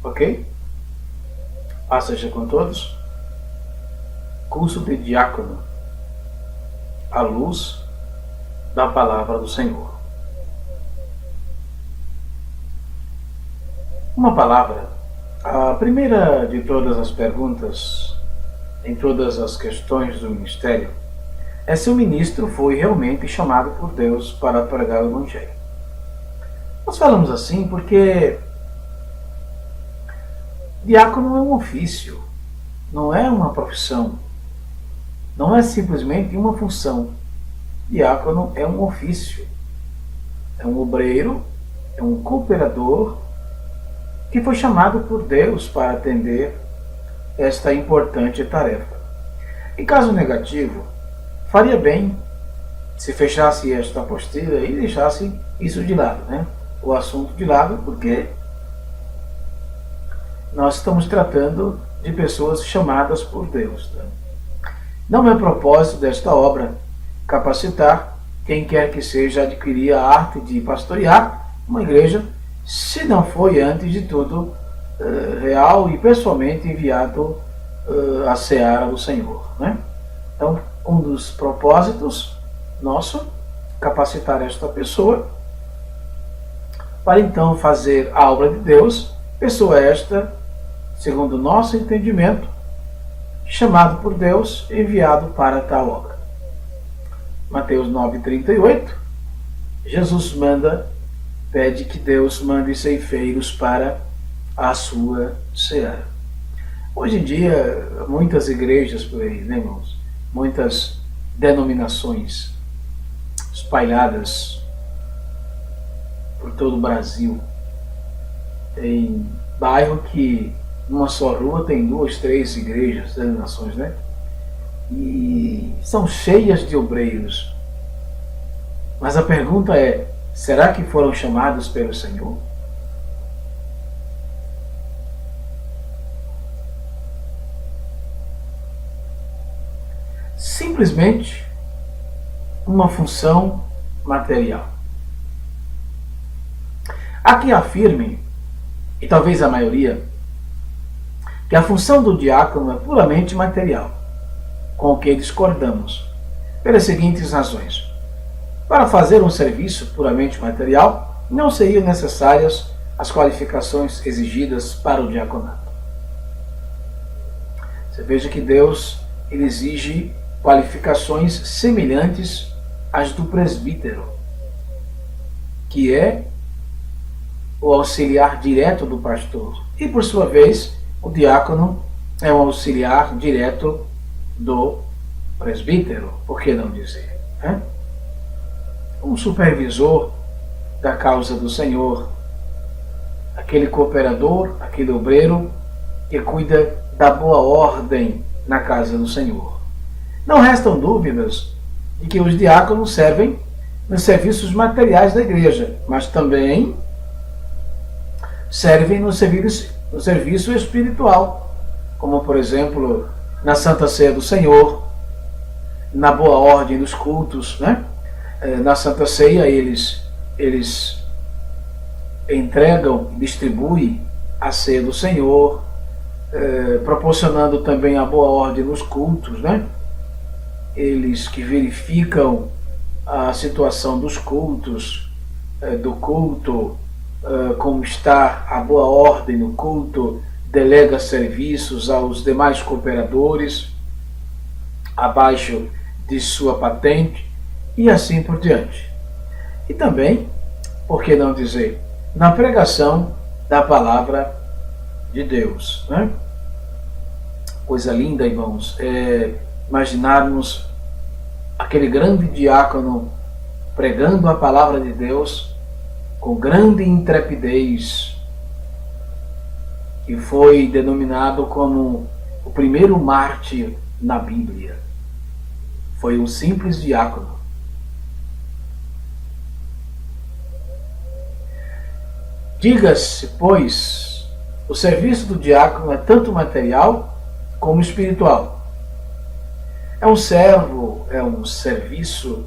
Ok? Paz seja com todos. Curso de diácono à luz da palavra do Senhor. Uma palavra. A primeira de todas as perguntas, em todas as questões do ministério, é se o ministro foi realmente chamado por Deus para pregar o Evangelho. Nós falamos assim porque diácono é um ofício, não é uma profissão, não é simplesmente uma função. Diácono é um ofício, é um obreiro, é um cooperador que foi chamado por Deus para atender esta importante tarefa. Em caso negativo, faria bem se fechasse esta apostila e deixasse isso de lado, né? O assunto de lado, porque nós estamos tratando de pessoas chamadas por Deus. Né? Não é propósito desta obra capacitar quem quer que seja adquirir a arte de pastorear uma igreja, se não foi antes de tudo real e pessoalmente enviado à seara do Senhor. Né? Então, um dos propósitos nosso, capacitar esta pessoa para então fazer a obra de Deus, pessoa esta, segundo o nosso entendimento, chamado por Deus, enviado para tal obra. Mateus 9,38, Jesus pede que Deus mande ceifeiros para a sua seara. Hoje em dia, muitas igrejas por aí, né, irmãos? Muitas denominações espalhadas por todo o Brasil. Tem bairro que numa só rua tem 2, 3 igrejas, denominações, né? E são cheias de obreiros. Mas a pergunta é, será que foram chamados pelo Senhor? Simplesmente uma função material. Há quem afirme, e talvez a maioria, que a função do diácono é puramente material, com o que discordamos, pelas seguintes razões. Para fazer um serviço puramente material, não seriam necessárias as qualificações exigidas para o diaconato. Você veja que Deus ele exige qualificações semelhantes às do presbítero, que é o auxiliar direto do pastor. E, por sua vez, o diácono é o auxiliar direto do presbítero, por que não dizer? Né? Um supervisor da causa do Senhor, aquele cooperador, aquele obreiro que cuida da boa ordem na casa do Senhor. Não restam dúvidas de que os diáconos servem nos serviços materiais da igreja, mas também servem no serviço espiritual, como, por exemplo, na Santa Ceia do Senhor, na boa ordem dos cultos. Né? Na Santa Ceia eles entregam, distribuem a ceia do Senhor, proporcionando também a boa ordem nos cultos, né? Eles que verificam a situação dos cultos, do culto, como está a boa ordem no culto, delega serviços aos demais cooperadores, abaixo de sua patente, e assim por diante. E também, por que não dizer, na pregação da palavra de Deus. Né? Coisa linda, irmãos, imaginarmos aquele grande diácono pregando a palavra de Deus com grande intrepidez, que foi denominado como o primeiro mártir na Bíblia. Foi um simples diácono. Diga-se, pois, o serviço do diácono é tanto material como espiritual. É um servo, é um serviço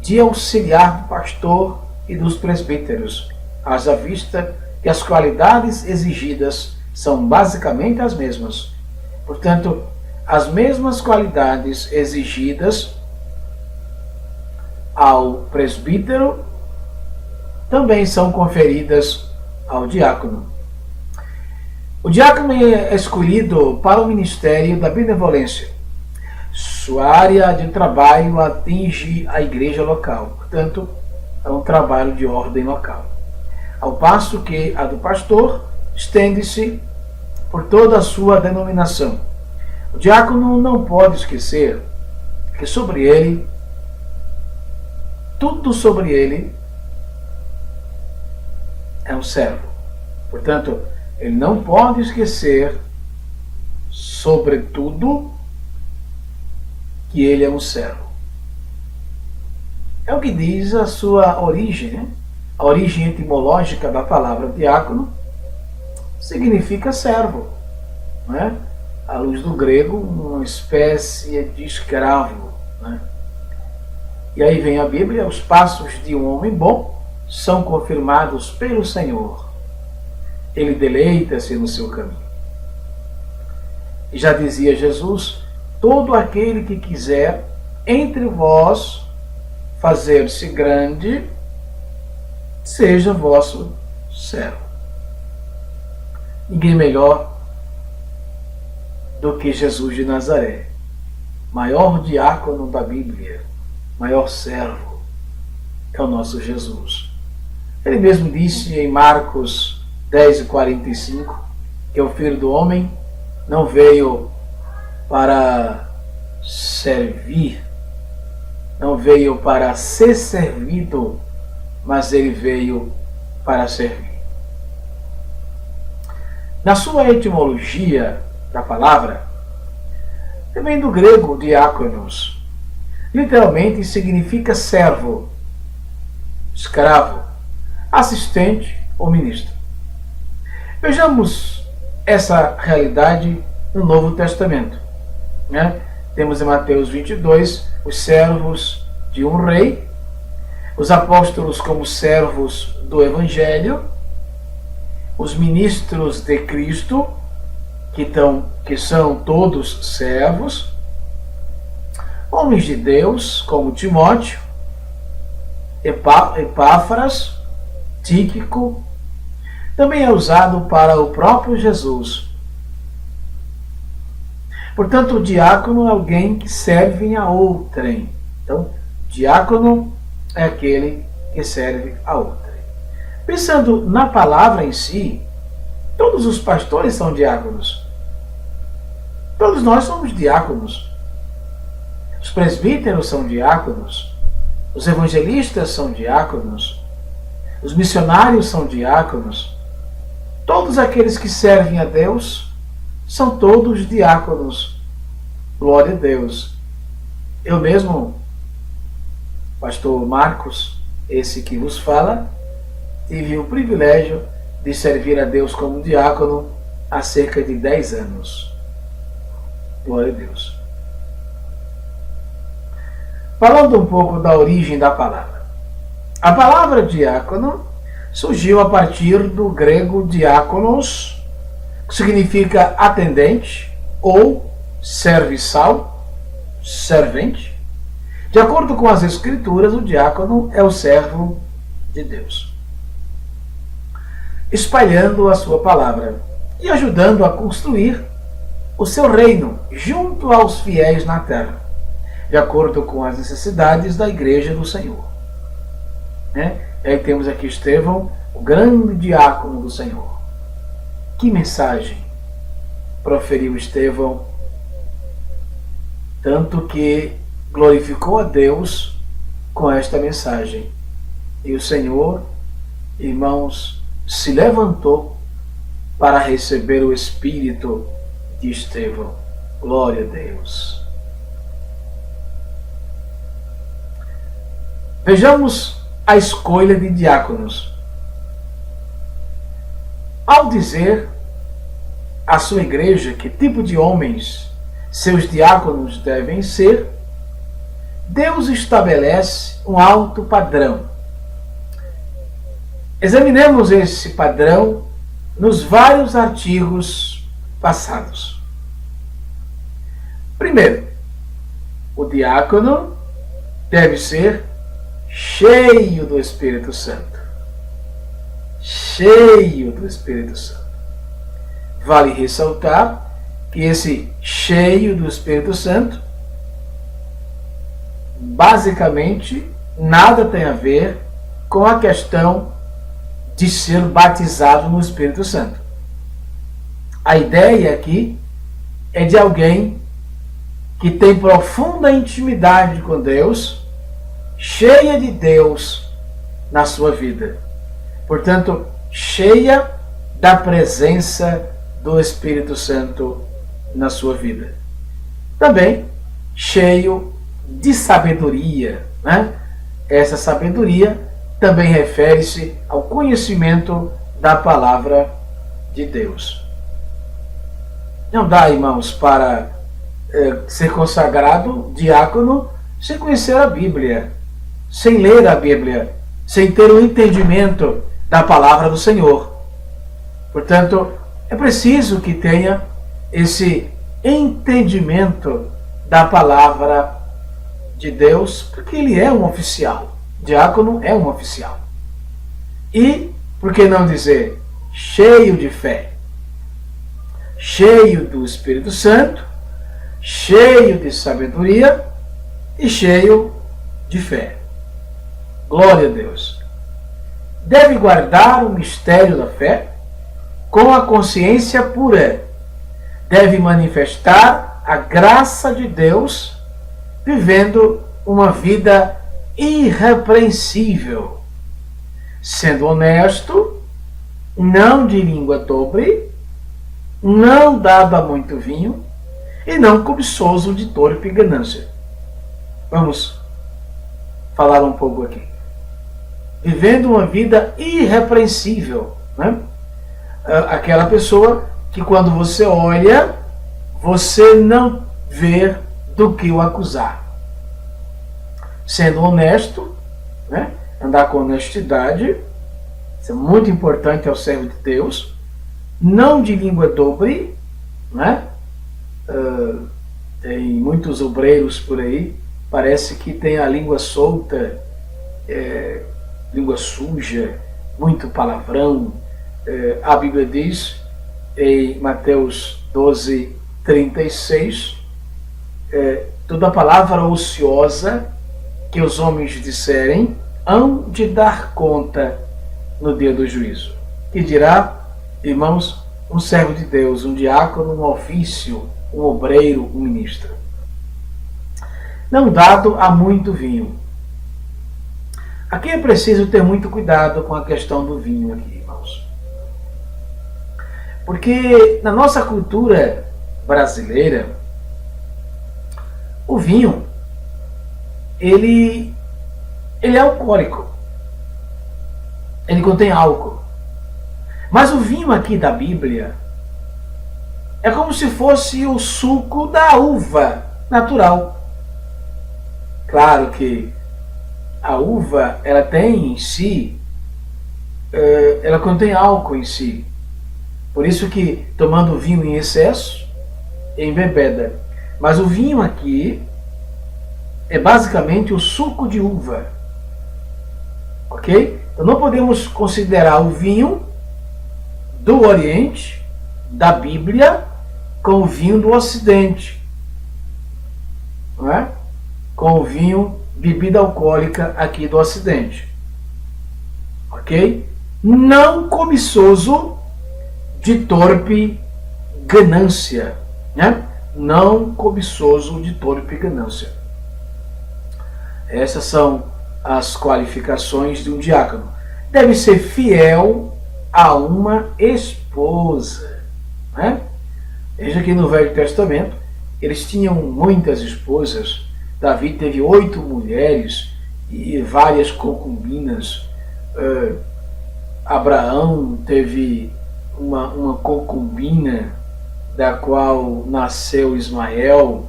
de auxiliar do pastor e dos presbíteros, haja vista que as qualidades exigidas são basicamente as mesmas. Portanto, as mesmas qualidades exigidas ao presbítero também são conferidas ao diácono. O diácono é escolhido para o ministério da benevolência. Sua área de trabalho atinge a igreja local, portanto, é um trabalho de ordem local. Ao passo que a do pastor estende-se por toda a sua denominação. O diácono não pode esquecer que sobre ele, tudo sobre ele, é um servo. Portanto, ele não pode esquecer, sobretudo, que ele é um servo. É o que diz a sua origem, né? A origem etimológica da palavra diácono significa servo, não é? À luz do grego, uma espécie de escravo, né? E aí vem a Bíblia: os passos de um homem bom são confirmados pelo Senhor. Ele deleita-se no seu caminho. E já dizia Jesus: todo aquele que quiser entre vós fazer-se grande, seja vosso servo. Ninguém melhor do que Jesus de Nazaré, maior diácono da Bíblia, maior servo, é o nosso Jesus. Ele mesmo disse em Marcos 10:45 que o Filho do Homem não veio para servir, não veio para ser servido, mas ele veio para servir. Na sua etimologia da palavra, vem do grego diáconos. Literalmente significa servo, escravo, assistente ou ministro. Vejamos essa realidade no Novo Testamento, né? Temos em Mateus 22 os servos de um rei, os apóstolos como servos do Evangelho, os ministros de Cristo, que são todos servos, homens de Deus como Timóteo, Epáfras, Tíquico. Também é usado para o próprio Jesus. Portanto, o diácono é alguém que serve a outrem. Então, diácono é aquele que serve a outrem. Pensando na palavra em si, todos os pastores são diáconos. Todos nós somos diáconos. Os presbíteros são diáconos. Os evangelistas são diáconos. Os missionários são diáconos. Todos aqueles que servem a Deus são todos diáconos. Glória a Deus. Eu mesmo, pastor Marcos, esse que vos fala, tive o privilégio de servir a Deus como diácono há cerca de 10 anos. Glória a Deus. Falando um pouco da origem da palavra. A palavra diácono surgiu a partir do grego diáconos, que significa atendente ou serviçal, servente. De acordo com as Escrituras, o diácono é o servo de Deus, espalhando a sua palavra e ajudando a construir o seu reino junto aos fiéis na terra, de acordo com as necessidades da igreja do Senhor. E aí temos aqui Estevão, o grande diácono do Senhor. Que mensagem proferiu Estevão, tanto que glorificou a Deus com esta mensagem. E o Senhor, irmãos, se levantou para receber o Espírito de Estevão. Glória a Deus. Vejamos a escolha de diáconos. Ao dizer à sua igreja que tipo de homens seus diáconos devem ser, Deus estabelece um alto padrão. Examinemos esse padrão nos vários artigos passados. Primeiro, o diácono deve ser cheio do Espírito Santo. Cheio do Espírito Santo. Vale ressaltar que esse cheio do Espírito Santo basicamente nada tem a ver com a questão de ser batizado no Espírito Santo. A ideia aqui é de alguém que tem profunda intimidade com Deus, cheia de Deus na sua vida. Portanto, cheia da presença do Espírito Santo na sua vida. Também cheio de sabedoria, né? Essa sabedoria também refere-se ao conhecimento da palavra de Deus. Não dá, irmãos, para ser consagrado diácono sem conhecer a Bíblia, sem ler a Bíblia, sem ter um entendimento da palavra do Senhor. Portanto, é preciso que tenha esse entendimento da palavra de Deus, porque ele é um oficial. Diácono é um oficial. E, por que não dizer, cheio de fé, cheio do Espírito Santo, cheio de sabedoria e cheio de fé. Glória a Deus. Deve guardar o mistério da fé com a consciência pura. Deve manifestar a graça de Deus vivendo uma vida irrepreensível, sendo honesto, não de língua dobre, não dado a muito vinho e não cobiçoso de torpe ganância. Vamos falar um pouco aqui. Vivendo uma vida irrepreensível, né? Aquela pessoa que quando você olha, você não vê do que o acusar. Sendo honesto, né? Andar com honestidade, isso é muito importante ao servo de Deus, não de língua dobre, né? Tem muitos obreiros por aí, parece que tem a língua solta, língua suja, muito palavrão. A Bíblia diz em Mateus 12:36, toda palavra ociosa que os homens disserem hão de dar conta no dia do juízo. Que dirá, irmãos, um servo de Deus, um diácono, um ofício, um obreiro, um ministro. Não dado a muito vinho. Aqui é preciso ter muito cuidado com a questão do vinho aqui, irmãos. Porque na nossa cultura brasileira, o vinho, ele é alcoólico. Ele contém álcool. Mas o vinho aqui da Bíblia é como se fosse o suco da uva natural. Claro que a uva, ela tem em si, ela contém álcool em si. Por isso que, tomando vinho em excesso, embebeda. Mas o vinho aqui é basicamente o suco de uva. Ok? Então não podemos considerar o vinho do Oriente, da Bíblia, com o vinho do Ocidente. Não é? Com o vinho, bebida alcoólica aqui do Ocidente. Ok? Não cobiçoso de torpe ganância. Né? Não cobiçoso de torpe ganância. Essas são as qualificações de um diácono. Deve ser fiel a uma esposa. Né? Veja que no Velho Testamento eles tinham muitas esposas. Davi teve 8 mulheres e várias concubinas. Abraão teve uma concubina da qual nasceu Ismael.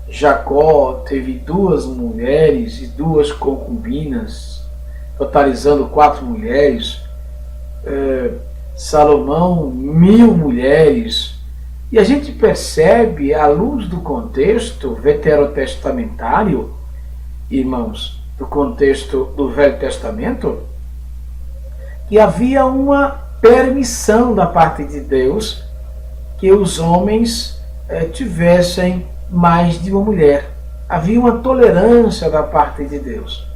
Jacó teve 2 mulheres e 2 concubinas, totalizando 4 mulheres. Salomão, 1000 mulheres. E a gente percebe, à luz do contexto veterotestamentário, irmãos, do contexto do Velho Testamento, que havia uma permissão da parte de Deus que os homens tivessem mais de uma mulher. Havia uma tolerância da parte de Deus.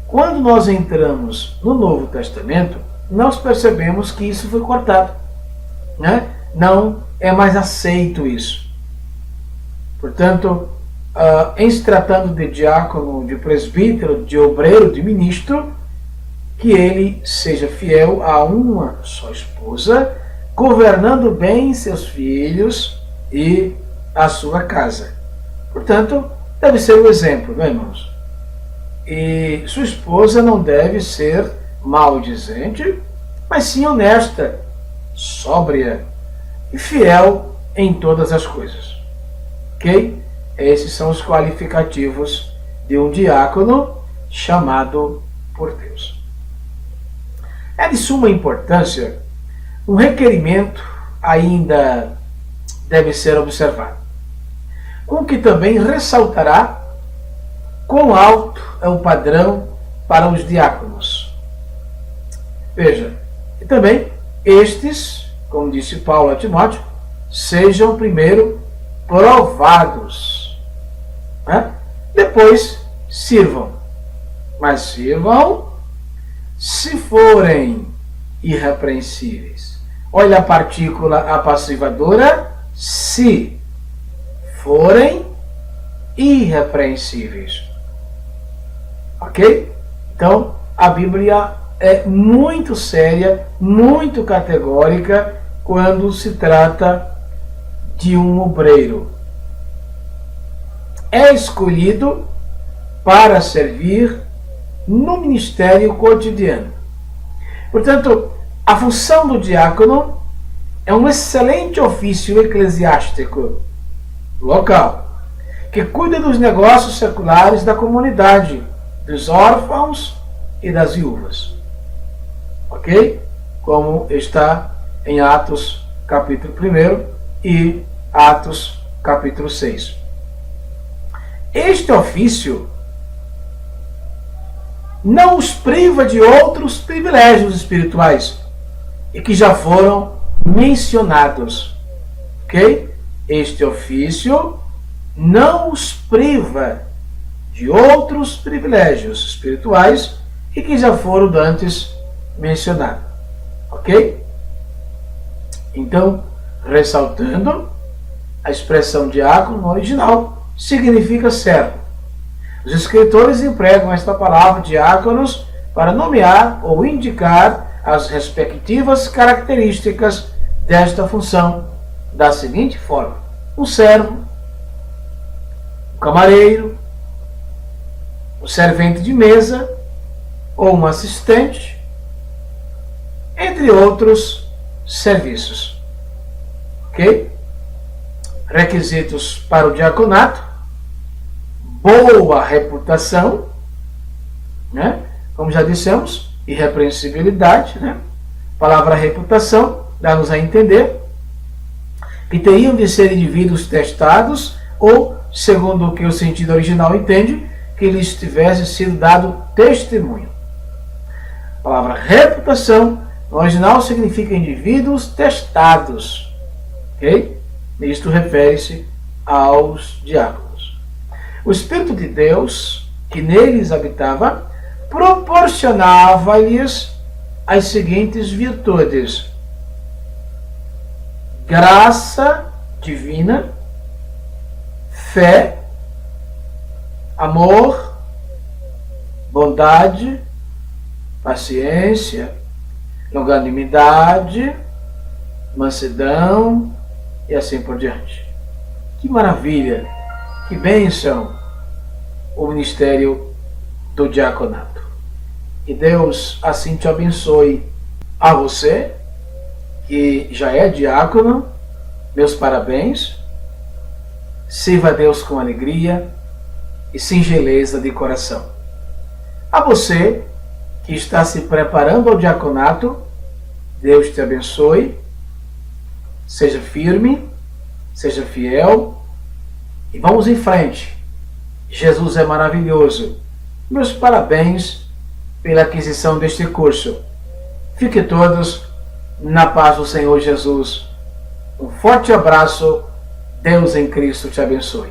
Quando nós entramos no Novo Testamento, nós percebemos que isso foi cortado, né? Não é mais aceito isso. Portanto, em se tratando de diácono, de presbítero, de obreiro, de ministro, que ele seja fiel a uma só esposa, governando bem seus filhos e a sua casa. Portanto, deve ser o exemplo, não é, irmãos? E sua esposa não deve ser maldizente, mas sim honesta, sóbria e fiel em todas as coisas. Ok? Esses são os qualificativos de um diácono chamado por Deus. É de suma importância, um requerimento ainda deve ser observado, com que também ressaltará quão alto é o padrão para os diáconos. Veja, e também estes, como disse Paulo a Timóteo, sejam primeiro provados, né? Depois sirvam, mas sirvam se forem irrepreensíveis. Olha a partícula apassivadora, se forem irrepreensíveis. Ok? Então, a Bíblia é muito séria, muito categórica quando se trata de um obreiro. É escolhido para servir no ministério cotidiano. Portanto, a função do diácono é um excelente ofício eclesiástico local, que cuida dos negócios seculares da comunidade, dos órfãos e das viúvas. Ok? Como está em Atos capítulo 1 e Atos capítulo 6. Este ofício não os priva de outros privilégios espirituais e que já foram mencionados. Ok? Este ofício não os priva de outros privilégios espirituais e que já foram antes mencionados. Ok? Então, ressaltando, a expressão diácono no original significa servo. Os escritores empregam esta palavra diáconos para nomear ou indicar as respectivas características desta função da seguinte forma: um servo, um camareiro, um servente de mesa ou um assistente, entre outros serviços. Ok? Requisitos para o diaconato: boa reputação, né? Como já dissemos, irrepreensibilidade, né? A palavra reputação dá-nos a entender que teriam de ser indivíduos testados ou, segundo o que o sentido original entende, que lhes tivesse sido dado testemunho. A palavra reputação no original significa indivíduos testados. Ok? Isto refere-se aos diáconos. O Espírito de Deus, que neles habitava, proporcionava-lhes as seguintes virtudes: graça divina, fé, amor, bondade, paciência, longanimidade, mansidão e assim por diante. Que maravilha, que bênção o ministério do diaconato. E Deus assim te abençoe. A você, que já é diácono, meus parabéns. Sirva a Deus com alegria e singeleza de coração. A você, que está se preparando ao diaconato, Deus te abençoe. Seja firme, seja fiel e vamos em frente. Jesus é maravilhoso. Meus parabéns pela aquisição deste curso. Fiquem todos na paz do Senhor Jesus. Um forte abraço. Deus em Cristo te abençoe.